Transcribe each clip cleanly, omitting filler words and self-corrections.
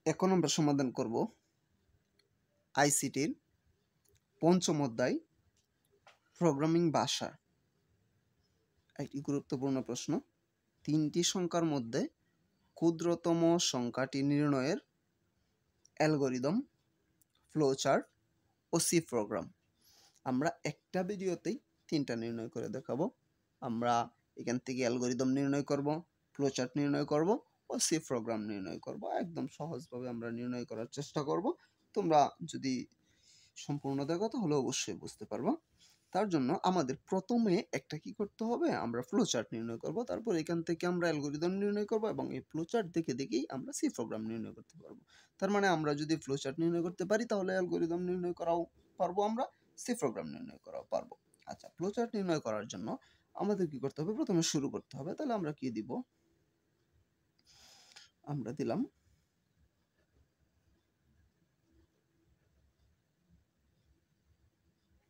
এখন আমরা সমাধান করব আইসিটির পঞ্চম অধ্যায় প্রোগ্রামিং ভাষা। একটি গুরুত্বপূর্ণ প্রশ্ন, তিনটি সংখ্যার মধ্যে ক্ষুদ্রতম সংখ্যাটি নির্ণয়ের অ্যালগরিদম, ফ্লোচার্ট ও সি প্রোগ্রাম। আমরা একটা ভিডিওতেই তিনটা নির্ণয় করে দেখাবো। আমরা এখান থেকে অ্যালগরিদম নির্ণয় করব, ফ্লোচার্ট নির্ণয় করব ও সি প্রোগ্রাম নির্ণয় করব। একদম সহজভাবে আমরা নির্ণয় করার চেষ্টা করব। তোমরা যদি সম্পূর্ণ দেখো তাহলে অবশ্যই বুঝতে পারবো। তার জন্য আমাদের প্রথমে একটা কি করতে হবে, আমরা ফ্লোচার্ট নির্ণয় করব, তারপর এখান থেকে আমরা অ্যালগরিদম নির্ণয় করব এবং এই ফ্লোচার্ট দেখেই আমরা সি প্রোগ্রাম নির্ণয় করতে পারবো। তার মানে আমরা যদি ফ্লোচার্ট নির্ণয় করতে পারি তাহলে অ্যালগরিদম নির্ণয় করাও পারবো, আমরা সি প্রোগ্রাম নির্ণয় করাও পারবো। আচ্ছা, ফ্লোচার্ট নির্ণয় করার জন্য আমাদের কি করতে হবে, প্রথমে শুরু করতে হবে। তাহলে আমরা কি দিব, আমরা দিলাম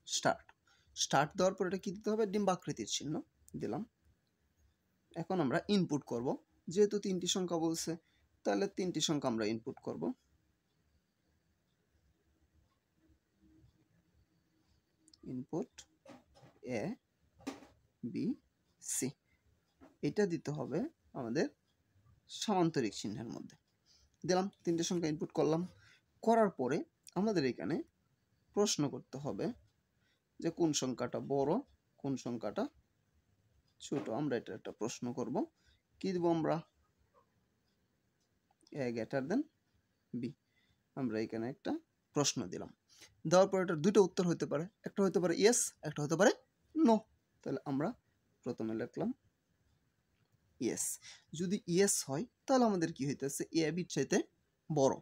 স্টার্ট। স্টার্ট দেওয়ার পর এটা কি দিতে হবে, ডিম্বাকৃতির চিহ্ন দিলাম। এখন আমরা ইনপুট করব, যেহেতু তিনটি সংখ্যা বলছে তাহলে তিনটি সংখ্যা আমরা ইনপুট করব। ইনপুট এ বি সি, এটা দিতে হবে আমাদের সামান্তরিক চিহ্নের মধ্যে। দিলাম, তিনটে সংখ্যা ইনপুট করলাম। করার পরে আমাদের এখানে প্রশ্ন করতে হবে যে কোন সংখ্যাটা বড়, কোন সংখ্যাটা ছোট। আমরা এটা একটা প্রশ্ন করব। কি দেব আমরা, এ গ্রেটার দেন বি। আমরা এখানে একটা প্রশ্ন দিলাম। দেওয়ার পর এটার দুটো উত্তর হতে পারে, একটা হতে পারে ইয়েস, একটা হতে পারে নো। তাহলে আমরা প্রথমে লিখলাম ইয়েস। যদি ইয়েস হয় তাহলে আমাদের কি হইতেছে, এ বির চাইতে বড়।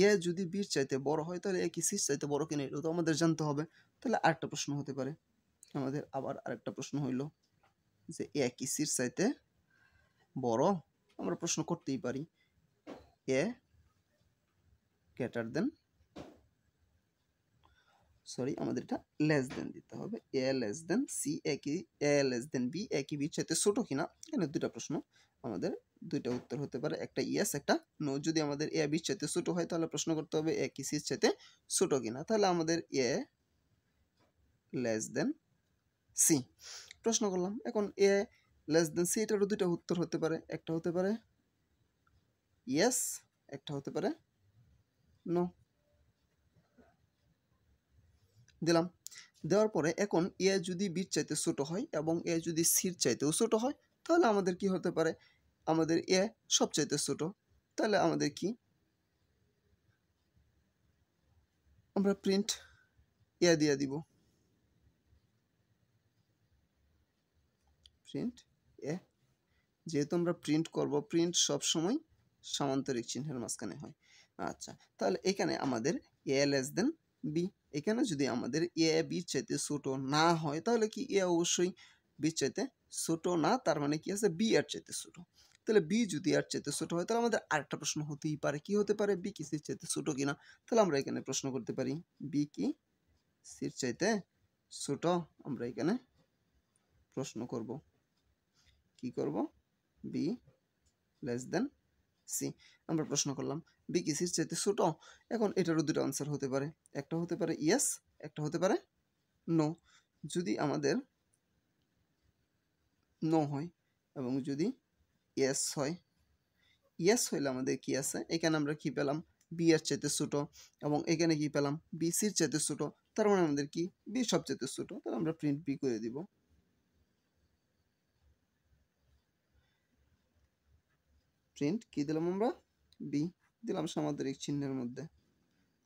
এ যদি বির চাইতে বড় হয় তাহলে এ কি সির চাইতে বড় কিনা এটা তো আমাদের জানতে হবে। তাহলে আরেকটা প্রশ্ন হতে পারে, আমাদের আবার আরেকটা প্রশ্ন হইল যে এ কি সির চাইতে বড়। আমরা প্রশ্ন করতেই পারি এ গ্রেটার দেন, সরি আমাদের এটা লেস দেন দিতে হবে, এ লেস দেন সি, এ লেস দেন বি, এ কি বির চাইতে ছোট কিনা। এখানে দুইটা প্রশ্ন, আমাদের দুইটা উত্তর হতে পারে, একটা ইয়েস একটা নো। যদি আমাদের এ বির চাইতে ছোট হয় তাহলে প্রশ্ন করতে হবে এ কি সির চাইতে ছোট কিনা। তাহলে আমাদের এ লেস দেন সি প্রশ্ন করলাম। এখন এ লেস দেন সি, এটারও দুইটা উত্তর হতে পারে, একটা হতে পারে ইয়েস, একটা হতে পারে নো। দিলাম, দেওয়ার পরে এখন এ যদি বির চাইতে ছোট হয় এবং এ যদি সির চাইতেও ছোট হয় তাহলে আমাদের কি হতে পারে, আমাদের এ সবচাইতে ছোট। তাহলে আমাদের কি, আমরা প্রিন্ট এ দিয়ে দিব, প্রিন্ট এ। যেহেতু আমরা প্রিন্ট করব, প্রিন্ট সব সময় সামান্তরিক চিহ্নের মাঝখানে হয়। আচ্ছা, তাহলে এখানে আমাদের এ লেস দেন বি। এখানে যদি আমাদের এ বির চাইতে ছোট না হয় তাহলে কি এ অবশ্যই বির চাইতে ছোট না, তার মানে কি আছে বি এর চাইতে ছোট। তাহলে বি যদি আর চাইতে ছোট হয় তাহলে আমাদের আরেকটা প্রশ্ন হতেই পারে, কি হতে পারে, বি কি সির চাইতে ছোট কিনা। তাহলে আমরা এখানে প্রশ্ন করতে পারি বি কি সির চাইতে ছোট। আমরা এখানে প্রশ্ন করব, কি করব, বি লেস দেন সি। আমরা প্রশ্ন করলাম বি কি সির চাইতে ছোট। এখন এটারও দুটো আনসার হতে পারে, একটা হতে পারে ইয়েস, একটা হতে পারে নো। যদি আমাদের নো হয় এবং যদি ইয়েস হয়, ইয়েস হইলে আমাদের কি আছে, এখানে আমরা কি পেলাম, বি এর চাইতে ছোট, এবং এখানে কি পেলাম, বি সির চাইতে ছোট। তার মানে আমাদের কি, বি সবচাইতে ছোট। তাহলে আমরা প্রিন্ট বি করে দিব। প্রিন্ট কি দিলাম আমরা, বি দিলাম সামান্তরিক চিহ্নের মধ্যে।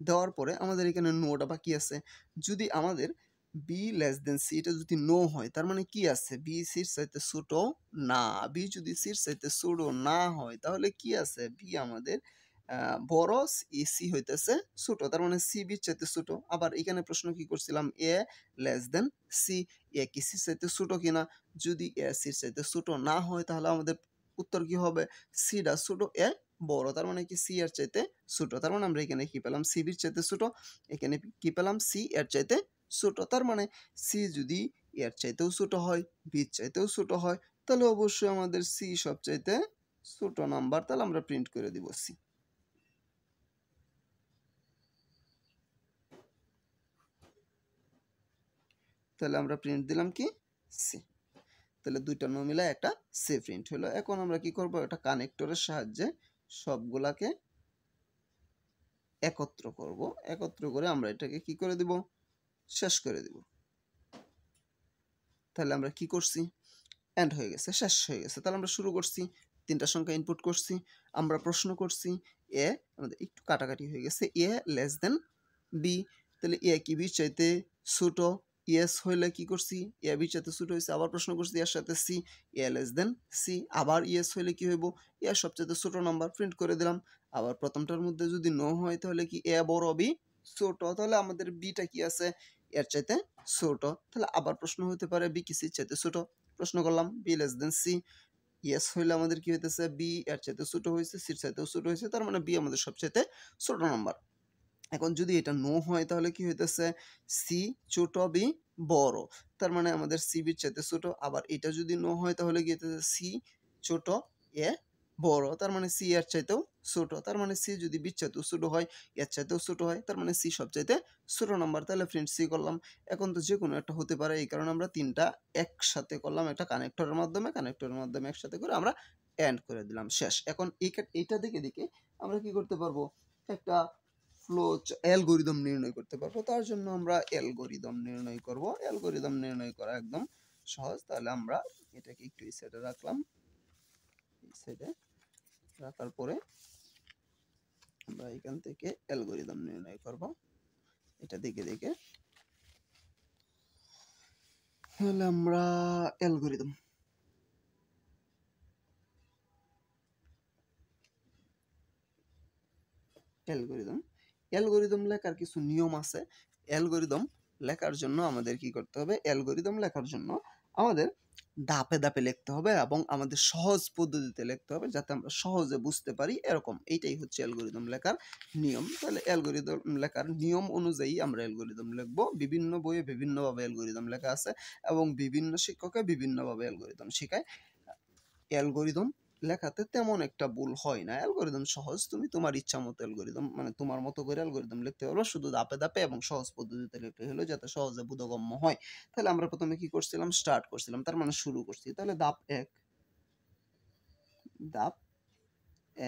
দেওয়ার পরে আমাদের এখানে নোটা বাকি আছে। যদি আমাদের বি লেস দেন সি এটা যদি নো হয় তার মানে কি আছে, বি সির চাইতে ছোট না। বি যদি সির চাইতে ছোট না হয় তাহলে কি আছে, বি আমাদের বড়, সি হইতেছে ছোট, তার মানে সি বির চাইতে ছোট। আবার এখানে প্রশ্ন কি করছিলাম, এ লেস দেন সি, এ কি সির চাইতে ছোট কিনা। যদি এ সির চাইতে ছোট না হয় তাহলে আমাদের উত্তর কি হবে, সিটা ছোট, এ বড়, তার মানে কি সি এর চাইতে ছোট। তার মানে আমরা এখানে কি পেলাম, সি বির চাইতে ছোট, এখানে কি পেলাম, সি এর চাইতে ছোট। তার মানে সি যদি এর চাইতেও ছোট হয়, বির চাইতেও ছোট হয়, তাহলে অবশ্যই আমাদের সি সবচাইতে ছোট নাম্বার। তাহলে আমরা প্রিন্ট করে দিব সি। তাহলে আমরা প্রিন্ট দিলাম কি সি। তাহলে দুইটা নো মিলায় একটা সি প্রিন্ট হলো। এখন আমরা কি করব, এটা কানেক্টরের সাহায্যে সবগুলাকে একত্র করব। একত্র করে আমরা এটাকে কি করে দিব, শেষ করে দিব। তাহলে আমরা কি করছি, এন্ড হয়ে গেছে, শেষ হয়ে গেছে। তাহলে আমরা শুরু করছি, তিনটা সংখ্যা ইনপুট করছি, আমরা প্রশ্ন করছি এ, আমাদের একটু কাটাকাটি হয়ে গেছে, এ লেস দেন বি। তাহলে এ কি বির চাইতে ছোট, ইয়েস হইলে কি করছি, এ বির চাইতে ছোট হয়েছে, আবার প্রশ্ন করছি এর সাথে সি, এ লেস দেন সি, আবার ইয়েস হইলে কি হইব, এ সবচেয়ে ছোট নাম্বার, প্রিন্ট করে দিলাম। আবার প্রথমটার মধ্যে যদি নো হয় তাহলে কি এ বড় বি ছোট, তাহলে আমাদের বিটা কি আছে, এর চাইতে ছোট। তাহলে আবার প্রশ্ন হতে পারে বি কি সির চাইতে ছোট, প্রশ্ন করলাম B less than C, yes হইলে আমাদের কি হইতেছে, বি এর চাইতে ছোট হয়েছে, সির চাইতেও ছোট হয়েছে, তার মানে বি আমাদের সবচাইতে ছোট নাম্বার। এখন যদি এটা নো হয় তাহলে কি হইতেছে, সি ছোট বি বড়, তার মানে আমাদের সি বির চাইতে ছোট। আবার এটা যদি নো হয় তাহলে কি হইতেছে, সি ছোট এ বড়, তার মানে সি এর চাইতেও ছোট, তার মানে সি যদি বির চাইতেও ছোট হয়, এর চাইতেও ছোট হয়, তার মানে সি সবচাইতে ছোট নাম্বার। তাহলে ফ্রেন্ড সি করলাম। এখন তো যে কোনো একটা হতে পারে, এই কারণে আমরা তিনটা একসাথে করলাম, একটা কানেক্টরের মাধ্যমে একসাথে করে আমরা এন্ড করে দিলাম, শেষ। এখন এইটা দেখে দেখে আমরা কি করতে পারবো, একটা ফ্লো অ্যালগরিদম নির্ণয় করতে পারবো। তার জন্য আমরা অ্যালগরিদম নির্ণয় করব। অ্যালগরিদম নির্ণয় করা একদম সহজ। তাহলে আমরা এটাকে একটু এই সাইডে রাখলাম, এই সাইডে রাখার পরে আমরা এখান থেকে অ্যালগরিদম নির্ণয় করব, এটা দেখে দেখে। তাহলে আমরা অ্যালগরিদম অ্যালগরিদম লেখার কিছু নিয়ম আছে। অ্যালগরিদম লেখার জন্য আমাদের কি করতে হবে, অ্যালগরিদম লেখার জন্য আমাদের ধাপে ধাপে লিখতে হবে এবং আমাদের সহজ পদ্ধতিতে লিখতে হবে, যাতে আমরা সহজে বুঝতে পারি, এরকম। এইটাই হচ্ছে অ্যালগরিদম লেখার নিয়ম। তাহলে অ্যালগরিদম লেখার নিয়ম অনুযায়ী আমরা অ্যালগরিদম লিখবো। বিভিন্ন বইয়ে বিভিন্নভাবে অ্যালগরিদম লেখা আছে এবং বিভিন্ন শিক্ষকে বিভিন্নভাবে অ্যালগরিদম শেখায়। অ্যালগরিদম লেখাতে তেমন একটা ভুল হয় না, অ্যালগরিদম সহজ। তুমি তোমার ইচ্ছা মতো অ্যালগরিদম, মানে তোমার মতো করে অ্যালগরিদম লিখতে পারো, শুধু ধাপে ধাপে এবং সহজ পদ্ধতিতে লিখতে হলো, যাতে সহজে বোধগম্য হয়। তাহলে আমরা প্রথমে কি করছিলাম, স্টার্ট করছিলাম, তার মানে শুরু করছি। তাহলে ধাপ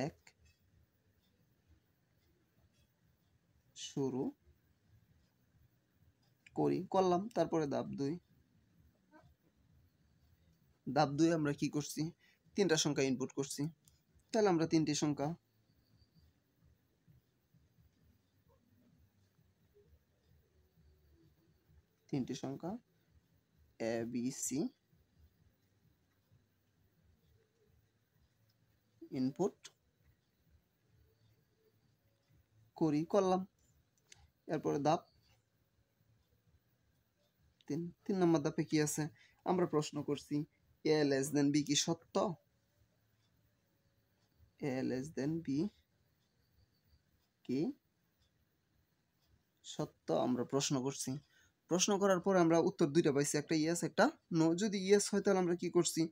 এক শুরু করলাম। তারপরে ধাপ দুই আমরা কি করছি, তিনটা সংখ্যা ইনপুট করছি। তাহলে আমরা তিনটি সংখ্যা এ বি সি ইনপুট করলাম। এরপরে ধাপ তিন নম্বর ধাপে কি আছে, আমরা প্রশ্ন করছি এ লেস দেন বি কি সত্য, এ লেস দেন বি কি সত্য, আমরা প্রশ্ন করছি। প্রশ্ন করার পরে আমরা উত্তর দুইটা পাইছি, একটা ইয়েস একটা নো। যদি ইয়েস হয় তাহলে আমরা কি করছি,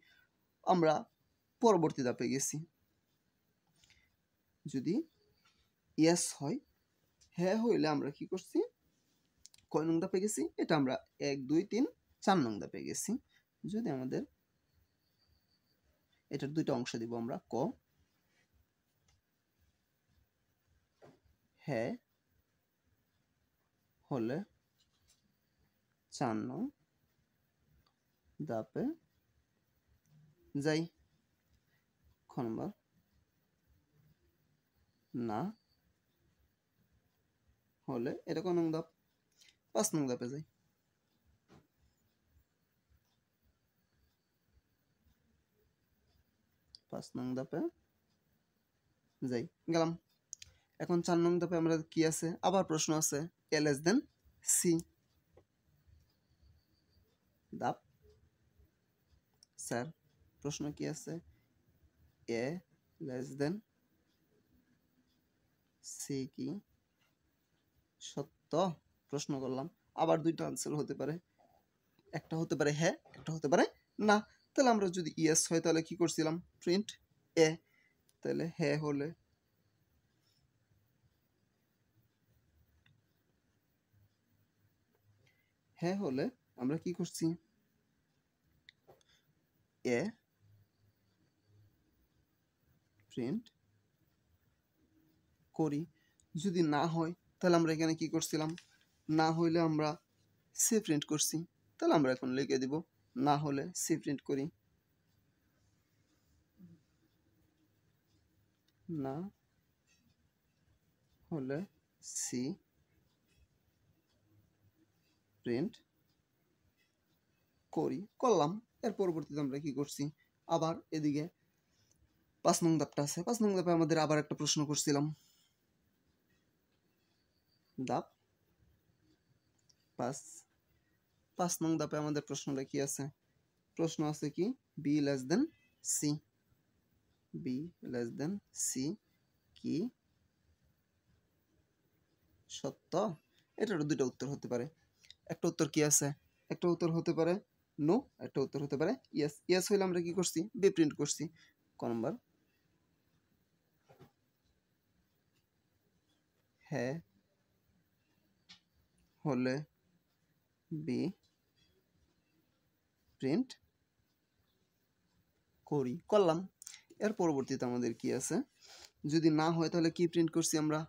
আমরা পরবর্তী ধাপে গেছি। যদি ইয়েস হয়, হ্যাঁ হইলে আমরা কি করছি, কয় নং ধাপে গেছি, এটা আমরা 1 2 3 4 নং ধাপে গেছি। যদি আমাদের এটার দুইটা অংশ দিব আমরা, ক হ্যাঁ হলে 4 নং ধাপে যাই, খ নম্বর না হলে, এটা কোন নং ধাপ, 5 নং ধাপে যাই। 5 নং ধাপে যাই, গেলাম। এখন 4 নং ধাপে আমরা কি আছে, আবার প্রশ্ন আছে, এ লেস দেন সি ধাপ। স্যার প্রশ্ন কি আছে, এ লেস দেন সি কি সত্য, প্রশ্ন করলাম। আবার দুইটা আনসার হতে পারে, একটা হতে পারে হ্যাঁ, একটা হতে পারে না। তাহলে আমরা যদি ইয়েস হয় তাহলে কি করছিলাম, প্রিন্ট এ। তাহলে হ্যাঁ হলে আমরা কি করছি, এ প্রিন্ট করি। যদি না হয় তাহলে আমরা এখানে কি করছিলাম, না হইলে আমরা সি প্রিন্ট করছি, তাহলে আমরা এখন লিখে দিব না হলে সি প্রিন্ট করি, না হলে সি প্রিন্ট করি, করলাম। এর পরবর্তীতে আমরা কি করছি, আবার এদিকে 5 নং ধাপটা আছে, 5 নং ধাপে আমাদের আবার একটা প্রশ্ন করছিলাম, ধাপ 5 নং ধাপে আমাদের প্রশ্নটা কি আছে, প্রশ্ন আছে কি B less than C, B less than C কি সত্য, এটার দুইটা উত্তর হতে পারে। একটা উত্তর কি আছে, একটা উত্তর হতে পারে নো, একটা উত্তর হতে পারে ইয়েস। ইয়েস হইলে আমরা কি করছি, বি প্রিন্ট করছি। ক নাম্বার, হ্যাঁ হলে বি প্রিন্ট করি, করলাম। এর পরবর্তীতে আমাদের কি আছে, যদি না হয় তাহলে কি প্রিন্ট করছি আমরা,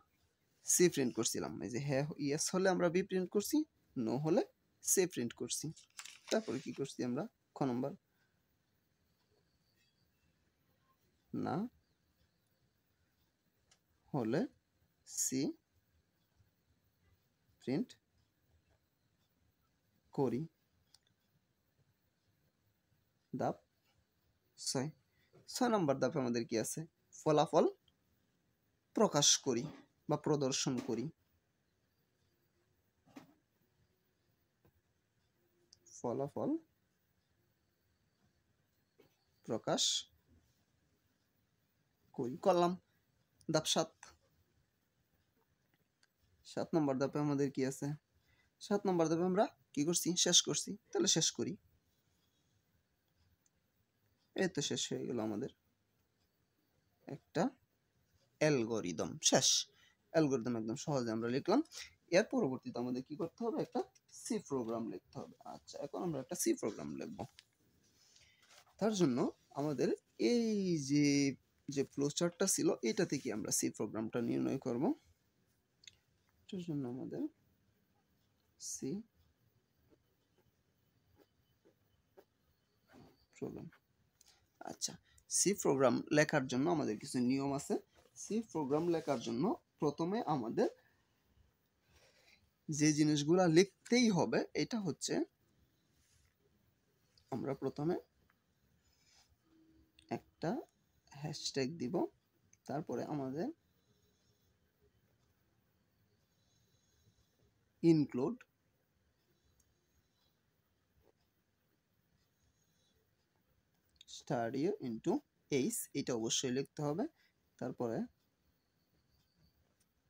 সি প্রিন্ট করছিলাম। এই যে হ্যাঁ ইয়েস হলে আমরা বি প্রিন্ট করছি, নো হলে সি প্রিন্ট করছি। তারপরে কি করছি আমরা, খ নম্বর, না হলে সি প্রিন্ট করি। ধাপ 6 নম্বর ধাপে আমাদের কি আছে, ফলাফল প্রকাশ করি বা প্রদর্শন করি, ফলাফল প্রকাশ করি, করলাম। ধাপ 7 নম্বর ধাপে আমাদের কি আছে, 7 নম্বর ধাপে আমরা কি করছি, শেষ করছি, তাহলে শেষ করি। এই তো শেষ হয়ে গেল আমাদের একটা অ্যালগরিদম, শেষ। অ্যালগরিদম একদম সহজে আমরা লিখলাম। এর পরবর্তীতে আমাদের কি করতে হবে, একটা সি প্রোগ্রাম লিখতে হবে। আচ্ছা, এখন আমরা একটা সি প্রোগ্রাম লিখব। তার জন্য আমাদের এই যে যে ফ্লোচার্টটা ছিল এটা থেকে আমরা সি প্রোগ্রামটা নির্ণয় করব। এটার জন্য আমাদের সি প্রোগ্রাম, আচ্ছা সি প্রোগ্রাম লেখার জন্য আমাদের কিছু নিয়ম আছে। সি প্রোগ্রাম লেখার জন্য প্রথমে আমাদের যে জিনিসগুলো লিখতেই হবে এটা হচ্ছে, আমরা প্রথমে একটা হ্যাশট্যাগ দিব, তারপরে আমাদের ইনক্লুড স্টাডিও ইনটু এইচ, এটা অবশ্যই লিখতে হবে। তারপরে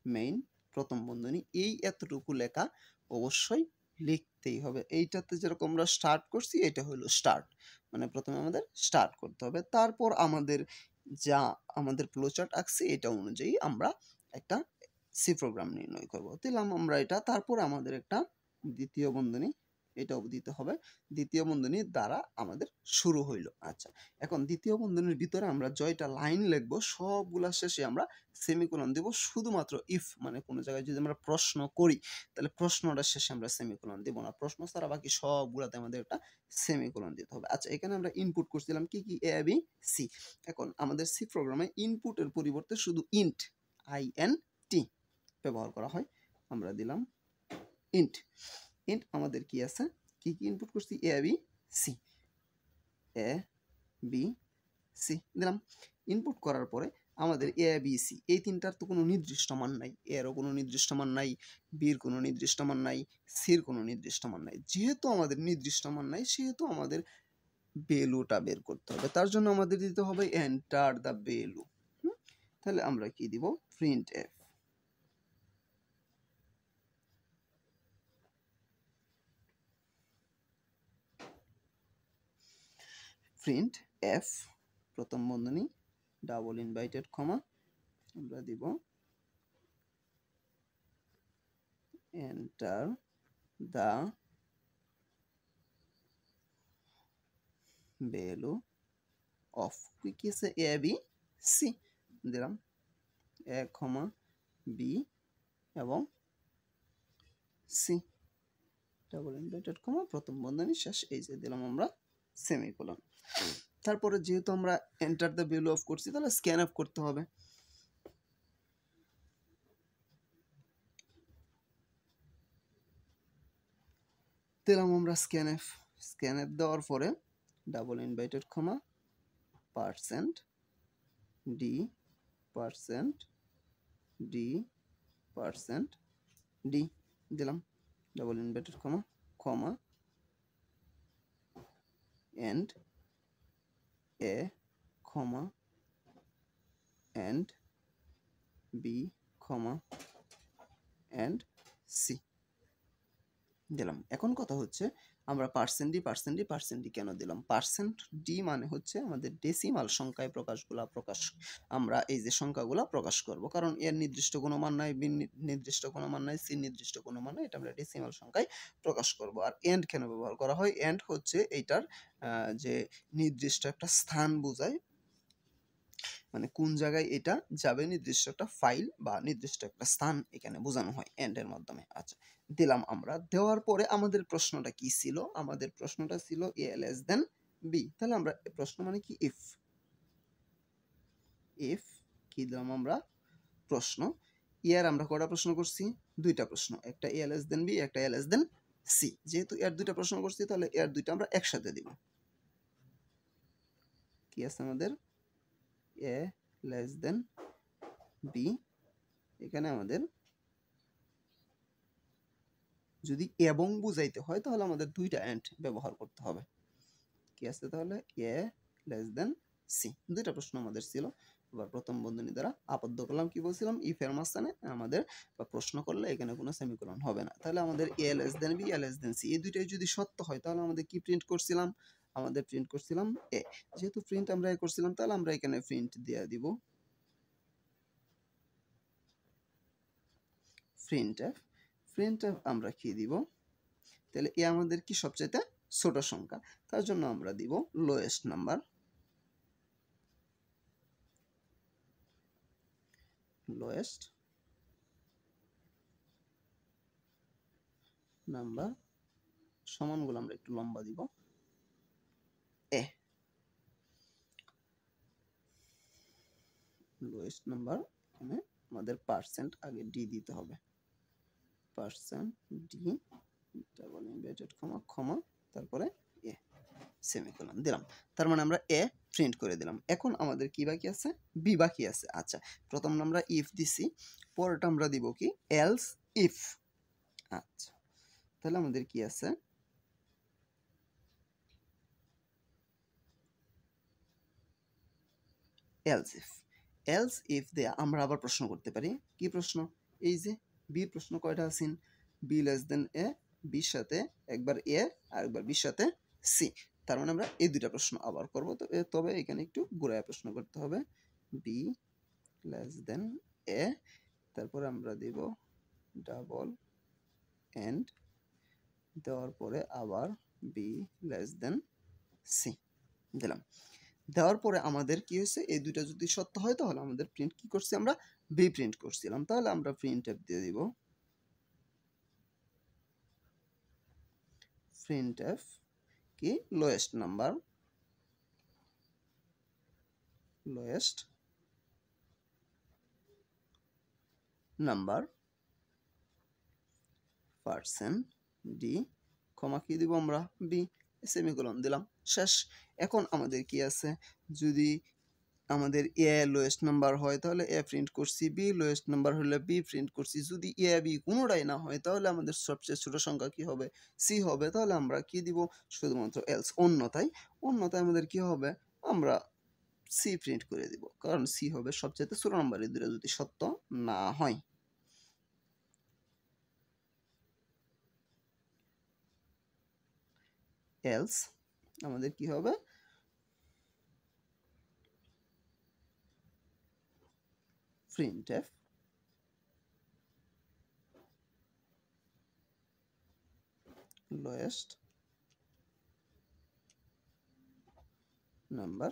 মেইন প্রথম বন্ধনী, এই এতটুকু লেখা অবশ্যই লিখতেই হবে। এইটাতে যেরকম আমরা স্টার্ট করছি এটা হলো স্টার্ট, মানে প্রথমে আমাদের স্টার্ট করতে হবে। তারপর আমাদের যা আমাদের ফ্লোচার্ট আঁকছি এটা অনুযায়ী আমরা একটা সি প্রোগ্রাম নির্ণয় করব, দিলাম আমরা এটা। তারপর আমাদের একটা দ্বিতীয় বন্ধনী, এটাও দিতে হবে, দ্বিতীয় বন্ধনীর দ্বারা আমাদের শুরু হইলো। আচ্ছা, এখন দ্বিতীয় বন্ধনীর ভিতরে আমরা জয়টা লাইন লিখবো সবগুলা শেষে আমরা সেমিকোলন দেব, শুধুমাত্র ইফ মানে কোনো জায়গায় যদি আমরা প্রশ্ন করি তাহলে প্রশ্নটার শেষে আমরা সেমিকোলন দেব না, প্রশ্ন ছাড়া বাকি সবগুলাতে আমাদের একটা সেমিকোলন দিতে হবে। আচ্ছা, এখানে আমরা ইনপুট করছিলাম কি কি, এ বি সি। এখন আমাদের সি প্রোগ্রামে ইনপুটের পরিবর্তে শুধু ইন্ট INT ব্যবহার করা হয়, আমরা দিলাম ইন্ট। ইন্ট আমাদের কি আছে, কি কি ইনপুট করছি, A B C, A B C দিলাম। ইনপুট করার পরে আমাদের এ বি সি এই তিনটার তো কোনো নির্দিষ্ট মান নাই, এরও কোনো নির্দিষ্ট মান নাই, বির কোনো নির্দিষ্ট মান নাই, সির কোনো নির্দিষ্ট মান নাই। যেহেতু আমাদের নির্দিষ্ট মান নাই সেহেতু আমাদের ভ্যালুটা বের করতে হবে। তার জন্য আমাদের দিতে হবে এন্টার দ্য ভ্যালু। তাহলে আমরা কি দিব, প্রিন্ট এফ, প্রিন্ট এফ প্রথম বন্ধনী ডাবল ইনভাইটেড কমা, আমরা দিব এন্টার দা ভ্যালু অফ কি আছে এ বি সি দিলাম এ কমা বি এবং সি ডাবল ইনভার্টেড কমা প্রথম বন্ধনী শেষ এই যে দিলাম আমরা সেমিকোলন। তারপরে যেহেতু আমরা এন্টার দ্য ভ্যালু অফ করছি তাহলে স্ক্যান অফ করতে হবে। দিলাম আমরা স্ক্যান অফ দেওয়ার পরে double inverted comma percent D percent D percent D দিলাম double inverted comma comma and A comma and B comma and C দিলাম। এখন কথা হচ্ছে আমরা পার্সেন্ট ডি কেন দিলাম? পার্সেন্ট ডি মানে হচ্ছে আমাদের ডেসিমাল সংখ্যায় প্রকাশ আমরা এই যে সংখ্যাগুলা প্রকাশ করব, কারণ এর নির্দিষ্ট কোনো মান নাই, বি নির্দিষ্ট কোনো মান নাই, সি নির্দিষ্ট কোনো মান নাই, এটা আমরা ডেসিমাল সংখ্যায় প্রকাশ করব। আর এন্ড কেন ব্যবহার করা হয়? এন্ড হচ্ছে এইটার যে নির্দিষ্ট একটা স্থান বোঝায়, মানে কোন জায়গায় এটা যাবে, নির্দিষ্ট একটা ফাইল বা নির্দিষ্ট একটা স্থান এখানে বোঝানো হয় এন্ড এর মাধ্যমে। আচ্ছা দিলাম আমরা। দেওয়ার পরে আমাদের প্রশ্নটা কি ছিল? আমাদের প্রশ্নটা ছিল এ লেস দেন বি। তাহলে আমরা প্রশ্ন মানে কি ইফ কি দিলাম আমরা প্রশ্ন। এর আমরা কয়টা প্রশ্ন করছি? দুইটা প্রশ্ন, একটা এ লেস দেন বি, একটা এ লেস দেন সি। যেহেতু এর দুইটা প্রশ্ন করছি তাহলে এর দুইটা আমরা একসাথে দিব। কি আছে আমাদের? এ লেস দেন বি, এখানে আমাদের যদি এবং বুঝাইতে হয় তাহলে আমাদের দুইটা এন্ড ব্যবহার করতে হবে। কি আছে তাহলে? এ লেস দেন সি। দুইটা প্রশ্ন আমাদের ছিল। এবার প্রথম বন্ধনী দ্বারা আবদ্ধ করলাম। কি বলছিলাম? ইফ এর মাঝখানে আমাদের বা প্রশ্ন করলে এখানে কোনো সেমিকোলন হবে না। তাহলে আমাদের এ লেস দেন বি, এ লেস দেন সি এই দুইটাই যদি সত্য হয় তাহলে আমাদের কি প্রিন্ট করছিলাম? আমাদের প্রিন্ট করছিলাম এ। যেহেতু প্রিন্ট আমরা এ করছিলাম তাহলে আমরা এখানে প্রিন্ট দিয়ে দিব প্রিন্ট এফ আমরা কি দিব? তাহলে এ আমাদের কি সবচেয়ে ছোট সংখ্যা, তার জন্য আমরা দিব লোয়েস্ট নাম্বার। লোয়েস্ট নাম্বার সমানগুলো আমরা একটু লম্বা দিব এ। লোয়েস্ট নাম্বার এখানে আমাদের পার্সেন্ট আগে ডি দিতে হবে। Percent D double inverted comma comma তারপরে এ সেমিকোলন দিলাম। তার মানে আমরা এ প্রিন্ট করে দিলাম। এখন আমাদের কি বাকি আছে? বি বাকি আছে। আচ্ছা প্রথম আমরা ইফ দিছি, পরেরটা আমরা দিব কি? Else if. আচ্ছা তাহলে আমাদের কি আছে? এলস ইফ দেয়া আমরা আবার প্রশ্ন করতে পারি। কি প্রশ্ন? এই যে বি প্রশ্ন কয়টা আছেন? বি লেস দেন এ, বির সাথে একবার এ আর একবার বির সাথে সি। তার মানে আমরা এই দুইটা প্রশ্ন আবার করব। তবে এখানে একটু ঘুরায় প্রশ্ন করতে হবে। বি লেস দেন এ, তারপরে আমরা দিব ডাবল এন্ড দেওয়ার পরে আবার বি লেস দেন সি দিলাম। দেওয়ার পরে আমাদের কি হয়েছে? এই দুইটা যদি সত্য হয় তাহলে আমাদের প্রিন্ট কি করছি? আমরা বি প্রিন্ট করছিলাম। তাহলে আমরা প্রিন্ট এফ দিয়ে দিব প্রিন্ট এফ কি? লোয়েস্ট নাম্বার পার্সেন্ট ডি কমা কি দিব আমরা? বি সেমিকোলন দিলাম। শেষ। এখন আমাদের কি আছে? যদি আমাদের এ লোয়েস্ট নাম্বার হয় তাহলে এ প্রিন্ট করছি, বি লোয়েস্ট নাম্বার হলে বি প্রিন্ট করছি। যদি এ বি কোনোটাই না হয় তাহলে আমাদের সবচেয়ে ছোট সংখ্যা কি হবে? সি হবে। তাহলে আমরা কি দিব? শুধুমাত্র এলস। অন্যথায় আমাদের কি হবে? আমরা সি প্রিন্ট করে দিব, কারণ সি হবে সবচেয়ে ছোট নাম্বার এই দুটো যদি সত্য না হয়। এলস আমাদের কি হবে? Print F lowest number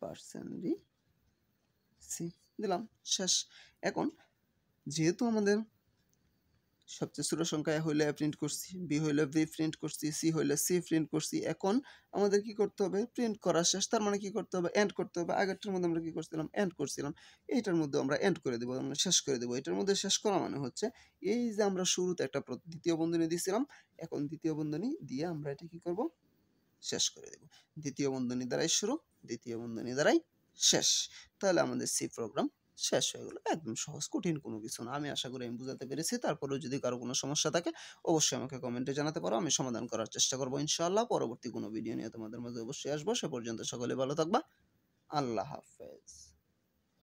পার্সেন্টলি C দিলাম, শেষ। এখন যেহেতু আমাদের সবচেয়ে ছোট সংখ্যা এ হইলে প্রিন্ট করছি, বি হইলে বি প্রিন্ট করছি, সি হইলে সি প্রিন্ট করছি, এখন আমাদের কি করতে হবে? প্রিন্ট করা শেষ, তার মানে কি করতে হবে? এন্ড করতে হবে। আগেরটার মধ্যে আমরা কি করছিলাম? এন্ড করছিলাম। এইটার মধ্যে আমরা এন্ড করে দেবো, আমরা শেষ করে দেবো। এটার মধ্যে শেষ করা মানে হচ্ছে এই যে আমরা শুরুতে একটা দ্বিতীয় বন্ধনী দিয়েছিলাম, এখন দ্বিতীয় বন্ধনী দিয়ে আমরা এটা কি করব? শেষ করে দেব। দ্বিতীয় বন্ধনী দ্বারাই শুরু, দ্বিতীয় বন্ধনী দ্বারাই শেষ। তাহলে আমাদের সি প্রোগ্রাম শেষ হয়ে গেল। একদম সহজ, কঠিন কোনো কিছু না। আমি আশা করি আমি বুঝাতে পেরেছি। তারপরেও যদি কারো কোনো সমস্যা থাকে অবশ্যই আমাকে কমেন্টে জানাতে পারো, আমি সমাধান করার চেষ্টা করবো ইনশাআল্লাহ। পরবর্তী কোনো ভিডিও নিয়ে তোমাদের মাঝে অবশ্যই আসবো। সে পর্যন্ত সকলে ভালো থাকবা। আল্লাহ হাফেজ।